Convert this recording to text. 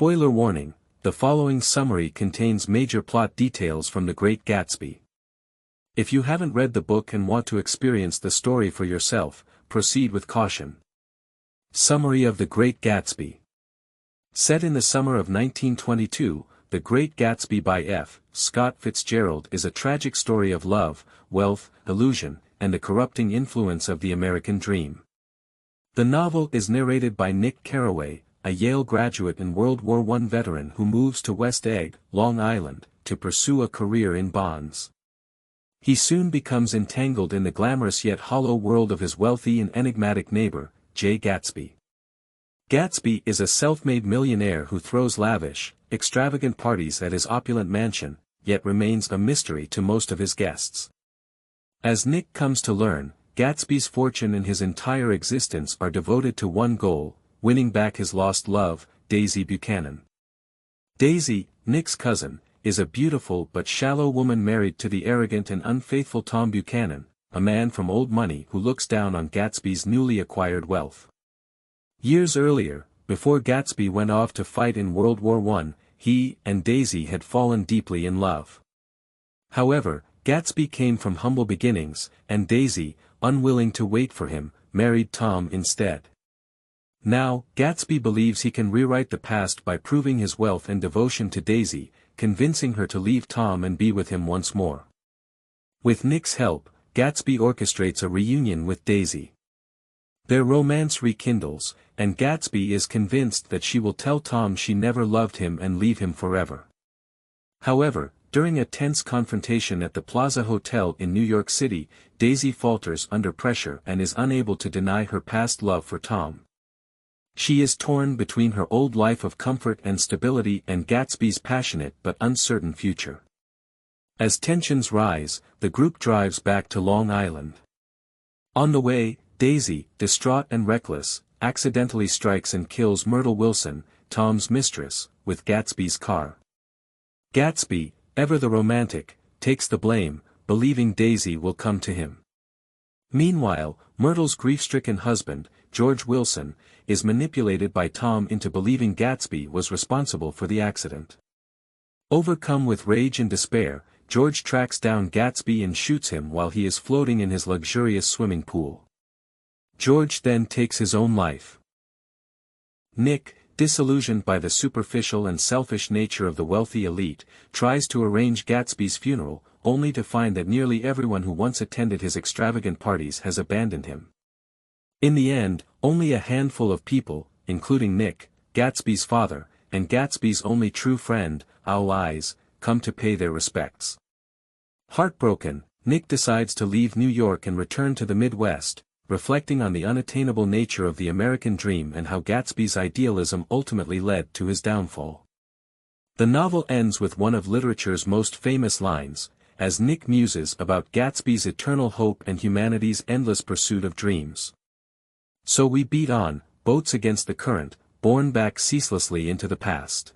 Spoiler warning, the following summary contains major plot details from The Great Gatsby. If you haven't read the book and want to experience the story for yourself, proceed with caution. Summary of The Great Gatsby. Set in the summer of 1922, The Great Gatsby by F. Scott Fitzgerald is a tragic story of love, wealth, illusion, and the corrupting influence of the American dream. The novel is narrated by Nick Carraway, a Yale graduate and World War I veteran who moves to West Egg, Long Island, to pursue a career in bonds. He soon becomes entangled in the glamorous yet hollow world of his wealthy and enigmatic neighbor, J. Gatsby. Gatsby is a self-made millionaire who throws lavish, extravagant parties at his opulent mansion, yet remains a mystery to most of his guests. As Nick comes to learn, Gatsby's fortune and his entire existence are devoted to one goal: winning back his lost love, Daisy Buchanan. Daisy, Nick's cousin, is a beautiful but shallow woman married to the arrogant and unfaithful Tom Buchanan, a man from old money who looks down on Gatsby's newly acquired wealth. Years earlier, before Gatsby went off to fight in World War I, he and Daisy had fallen deeply in love. However, Gatsby came from humble beginnings, and Daisy, unwilling to wait for him, married Tom instead. Now, Gatsby believes he can rewrite the past by proving his wealth and devotion to Daisy, convincing her to leave Tom and be with him once more. With Nick's help, Gatsby orchestrates a reunion with Daisy. Their romance rekindles, and Gatsby is convinced that she will tell Tom she never loved him and leave him forever. However, during a tense confrontation at the Plaza Hotel in New York City, Daisy falters under pressure and is unable to deny her past love for Tom. She is torn between her old life of comfort and stability and Gatsby's passionate but uncertain future. As tensions rise, the group drives back to Long Island. On the way, Daisy, distraught and reckless, accidentally strikes and kills Myrtle Wilson, Tom's mistress, with Gatsby's car. Gatsby, ever the romantic, takes the blame, believing Daisy will come to him. Meanwhile, Myrtle's grief-stricken husband, George Wilson, is manipulated by Tom into believing Gatsby was responsible for the accident. Overcome with rage and despair, George tracks down Gatsby and shoots him while he is floating in his luxurious swimming pool. George then takes his own life. Nick, disillusioned by the superficial and selfish nature of the wealthy elite, tries to arrange Gatsby's funeral, only to find that nearly everyone who once attended his extravagant parties has abandoned him. In the end, only a handful of people, including Nick, Gatsby's father, and Gatsby's only true friend, Owl Eyes, come to pay their respects. Heartbroken, Nick decides to leave New York and return to the Midwest, reflecting on the unattainable nature of the American dream and how Gatsby's idealism ultimately led to his downfall. The novel ends with one of literature's most famous lines, as Nick muses about Gatsby's eternal hope and humanity's endless pursuit of dreams. So we beat on, boats against the current, borne back ceaselessly into the past.